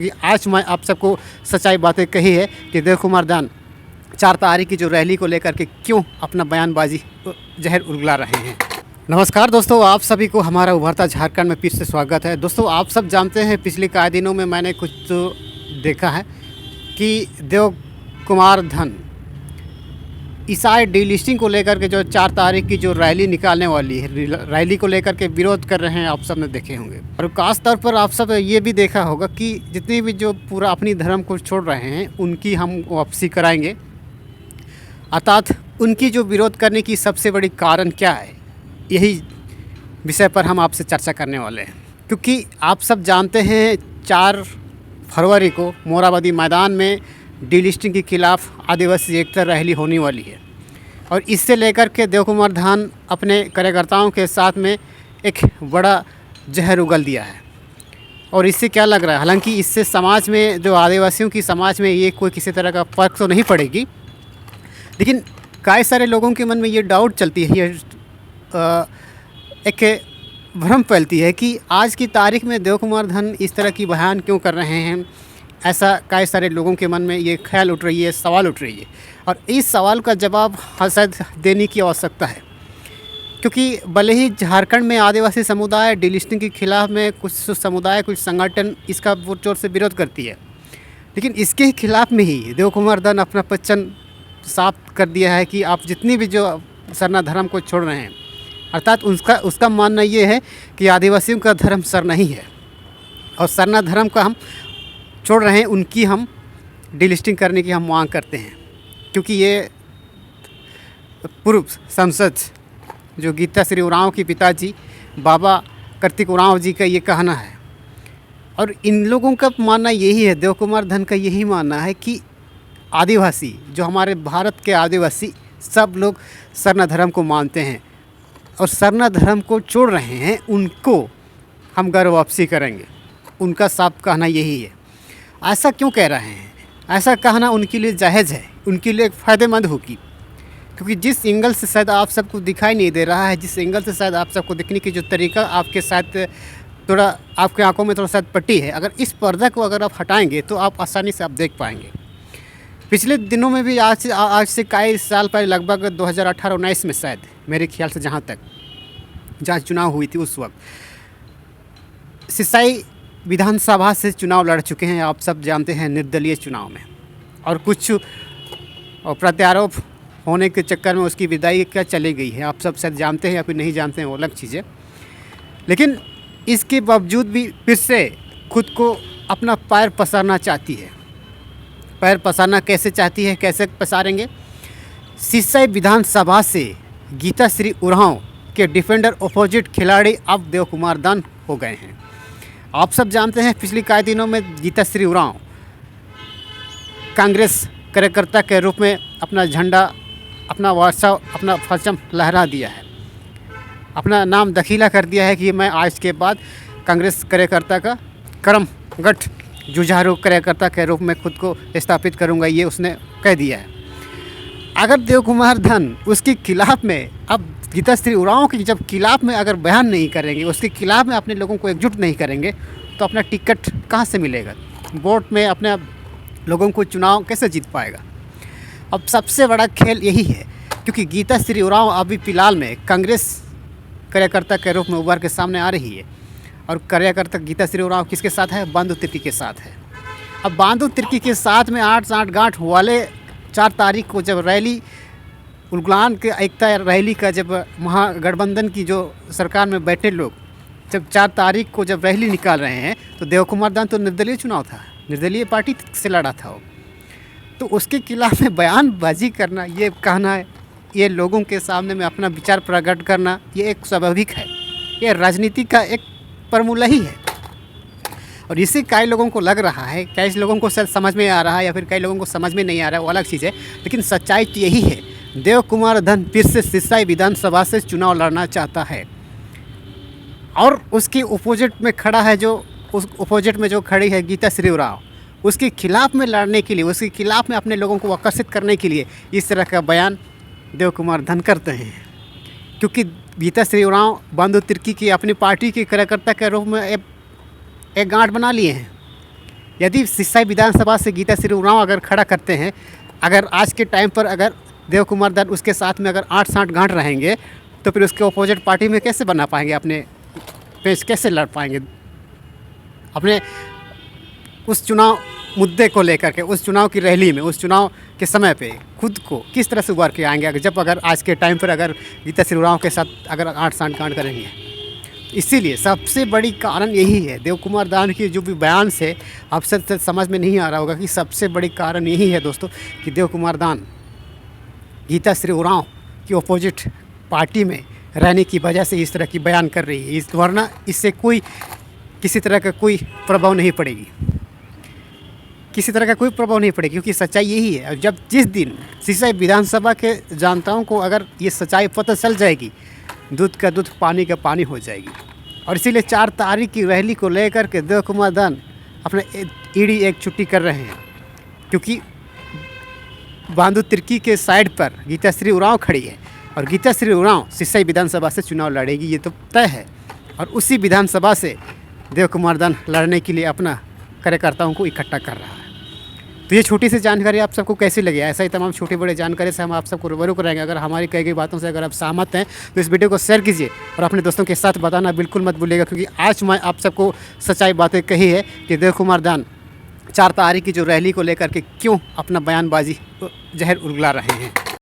कि आज मैं आप सबको सच्चाई बातें कही है कि देव कुमार दान 4 तारीख की जो रैली को लेकर के क्यों अपना बयानबाजी जहर उगला रहे हैं। नमस्कार दोस्तों, आप सभी को हमारा उभरता झारखंड में फिर से स्वागत है। दोस्तों, आप सब जानते हैं पिछले कई दिनों में मैंने कुछ तो देखा है कि देव कुमार धन ईसाई डीलिस्टिंग को लेकर के जो 4 तारीख की जो रैली निकालने वाली है, रैली को लेकर के विरोध कर रहे हैं, आप सब ने देखे होंगे। और खास तौर पर आप सब ये भी देखा होगा कि जितने भी जो पूरा अपनी धर्म को छोड़ रहे हैं उनकी हम वापसी कराएंगे। अर्थात उनकी जो विरोध करने की सबसे बड़ी कारण क्या है, यही विषय पर हम आपसे चर्चा करने वाले हैं। क्योंकि आप सब जानते हैं 4 फरवरी को मोरहाबादी मैदान में डीलिस्टिंग के खिलाफ आदिवासी एकता रैली होने वाली है और इससे लेकर के देव कुमार धान अपने कार्यकर्ताओं के साथ में एक बड़ा जहर उगल दिया है। और इससे क्या लग रहा है, हालांकि इससे समाज में जो आदिवासियों की समाज में ये कोई किसी तरह का फ़र्क तो नहीं पड़ेगी, लेकिन कई सारे लोगों के मन में ये डाउट चलती है, ये एक भ्रम फैलती है कि आज की तारीख में देव कुमार धन इस तरह की बयान क्यों कर रहे हैं। ऐसा कई सारे लोगों के मन में ये ख्याल उठ रही है, सवाल उठ रही है और इस सवाल का जवाब शायद देने की आवश्यकता है। क्योंकि भले ही झारखंड में आदिवासी समुदाय डीलिस्टिंग के खिलाफ में कुछ समुदाय, कुछ संगठन इसका जोर से विरोध करती है, लेकिन इसके खिलाफ में ही देव कुमार धन अपना वचन साफ कर दिया है कि आप जितनी भी जो सरना धर्म को छोड़ रहे हैं, अर्थात उसका मानना ये है कि आदिवासियों का धर्म सर नहीं है और सरना धर्म का हम छोड़ रहे हैं, उनकी हम डीलिस्टिंग करने की हम मांग करते हैं। क्योंकि ये पूर्व सांसद जो गीता श्री उरांव के पिताजी बाबा कार्तिक उरांव जी का ये कहना है और इन लोगों का मानना यही है, देव कुमार धन का यही मानना है कि आदिवासी जो हमारे भारत के आदिवासी सब लोग सरना धर्म को मानते हैं और सरना धर्म को छोड़ रहे हैं, उनको हम घर वापसी करेंगे। उनका साफ कहना यही है। ऐसा क्यों कह रहे हैं? ऐसा कहना उनके लिए जायज़ है, उनके लिए फ़ायदेमंद होगी। क्योंकि जिस एंगल से शायद आप सबको दिखाई नहीं दे रहा है, जिस एंगल से शायद आप सबको देखने की जो तरीका आपके साथ थोड़ा आपके आंखों में थोड़ा शायद पट्टी है, अगर इस पर्दा को अगर आप हटाएंगे तो आप आसानी से आप देख पाएंगे। पिछले दिनों में भी आज से कई साल पहले, लगभग 2018-19 में शायद मेरे ख्याल से, जहाँ चुनाव हुई थी उस वक्त सिसाई विधानसभा से चुनाव लड़ चुके हैं, आप सब जानते हैं, निर्दलीय चुनाव में। और कुछ प्रत्यारोप होने के चक्कर में उसकी विदाई क्या चली गई है, आप सब शायद जानते हैं या फिर नहीं जानते हैं, वो अलग चीज़ है। लेकिन इसके बावजूद भी फिर से खुद को अपना पैर पसारना चाहती है। पैर पसारना कैसे चाहती है, कैसे पसारेंगे? सिसाई विधानसभा से गीता श्री उरांव के डिफेंडर अपोजिट खिलाड़ी अब देव कुमार दान हो गए हैं। आप सब जानते हैं पिछले कई दिनों में गीता श्री उरांव कांग्रेस कार्यकर्ता के रूप में अपना झंडा, अपना वर्षा, अपना परचम लहरा दिया है, अपना नाम दखीला कर दिया है कि मैं आज के बाद कांग्रेस कार्यकर्ता का कर्मगठ जुझारू कार्यकर्ता के रूप में खुद को स्थापित करूंगा, ये उसने कह दिया है। अगर देव कुमार धन उसके खिलाफ में, अब गीता श्री उरांव के जब खिलाफ में अगर बयान नहीं करेंगे, उसके खिलाफ में अपने लोगों को एकजुट नहीं करेंगे, तो अपना टिकट कहाँ से मिलेगा? वोट में अपने लोगों को चुनाव कैसे जीत पाएगा? अब सबसे बड़ा खेल यही है, क्योंकि गीता श्री उरांव अभी फ़िलहाल में कांग्रेस कार्यकर्ता के रूप में उभर के सामने आ रही है और कार्यकर्ता गीता श्री उरांव किसके साथ है? बांधु तिर्की के साथ है। अब बांधु तिर्की के साथ में 8 गांठ वाले 4 तारीख को जब रैली उलगुलान के एकता रैली का, जब महागठबंधन की जो सरकार में बैठे लोग जब 4 तारीख को जब रैली निकाल रहे हैं, तो देव कुमार दान तो निर्दलीय चुनाव था, निर्दलीय पार्टी से लड़ा था वो, तो उसके खिलाफ में बयानबाजी करना, ये कहना है, ये लोगों के सामने में अपना विचार प्रकट करना, ये एक स्वाभाविक है, ये राजनीति का एक फॉर्मूला ही है। और इससे कई लोगों को लग रहा है, कई लोगों को शायद समझ में आ रहा है या फिर कई लोगों को समझ में नहीं आ रहा है, वो अलग चीज़ है, लेकिन सच्चाई तो यही है। देव कुमार धन फिर से सिसाई विधानसभा से चुनाव लड़ना चाहता है और उसके अपोजिट में खड़ा है, जो उस अपोजिट में जो खड़ी है गीता श्री उरांव, उसके खिलाफ में लड़ने के लिए, उसके खिलाफ में अपने लोगों को आकर्षित करने के लिए इस तरह का बयान देव कुमार धन करते हैं। क्योंकि गीता श्री उरांव बांधु तिर्की की अपनी पार्टी के कार्यकर्ता के रूप में एक गांठ बना लिए हैं यदि सिसई विधानसभा से गीता श्री उरांव अगर खड़ा करते हैं, अगर आज के टाइम पर अगर देव कुमार दान उसके साथ में अगर 8-60 गांठ रहेंगे, तो फिर उसके अपोजिट पार्टी में कैसे बना पाएंगे, अपने पेश कैसे लड़ पाएंगे, अपने उस चुनाव मुद्दे को लेकर के, उस चुनाव की रैली में, उस चुनाव के समय पे खुद को किस तरह से उभार के आएंगे, अगर आज के टाइम पर अगर गीता श्री उरांव के साथ अगर 8-60 गांठ करेंगे। इसीलिए सबसे बड़ी कारण यही है, देव कुमार दान की जो भी बयान से आप सब समझ में नहीं आ रहा होगा कि सबसे बड़ी कारण यही है दोस्तों कि देव कुमार दान गीता श्री उरांव की अपोजिट पार्टी में रहने की वजह से इस तरह की बयान कर रही है। वरना इससे किसी तरह का कोई प्रभाव नहीं पड़ेगी, किसी तरह का कोई प्रभाव नहीं पड़ेगा, क्योंकि सच्चाई यही है। और जिस दिन सिसई विधानसभा के जनताओं को अगर ये सच्चाई पता चल जाएगी, दूध का दूध पानी का पानी हो जाएगी। और इसीलिए 4 तारीख की रैली को लेकर के देव कुमार दान अपने ईडी एक छुट्टी कर रहे हैं, क्योंकि बांधु तिर्की के साइड पर गीता श्री उरांव खड़ी है और गीता श्री उरांव सिसई विधानसभा से चुनाव लड़ेगी, ये तो तय है। और उसी विधानसभा से देव कुमार दान लड़ने के लिए अपना कार्यकर्ताओं को इकट्ठा कर रहा है। तो ये छोटी सी जानकारी आप सबको कैसी लगी? ऐसा ही तमाम छोटे बड़े जानकारी से हम आप सबको रूबरू कराएंगे। अगर हमारी कई गई बातों से अगर आप सहमत हैं तो इस वीडियो को शेयर कीजिए और अपने दोस्तों के साथ बताना बिल्कुल मत भूलिएगा, क्योंकि आज मैं आप सबको सच्चाई बातें कही है कि देव कुमार दान 4 तारीख की जो रैली को लेकर के क्यों अपना बयानबाजी जहर उगला रहे हैं।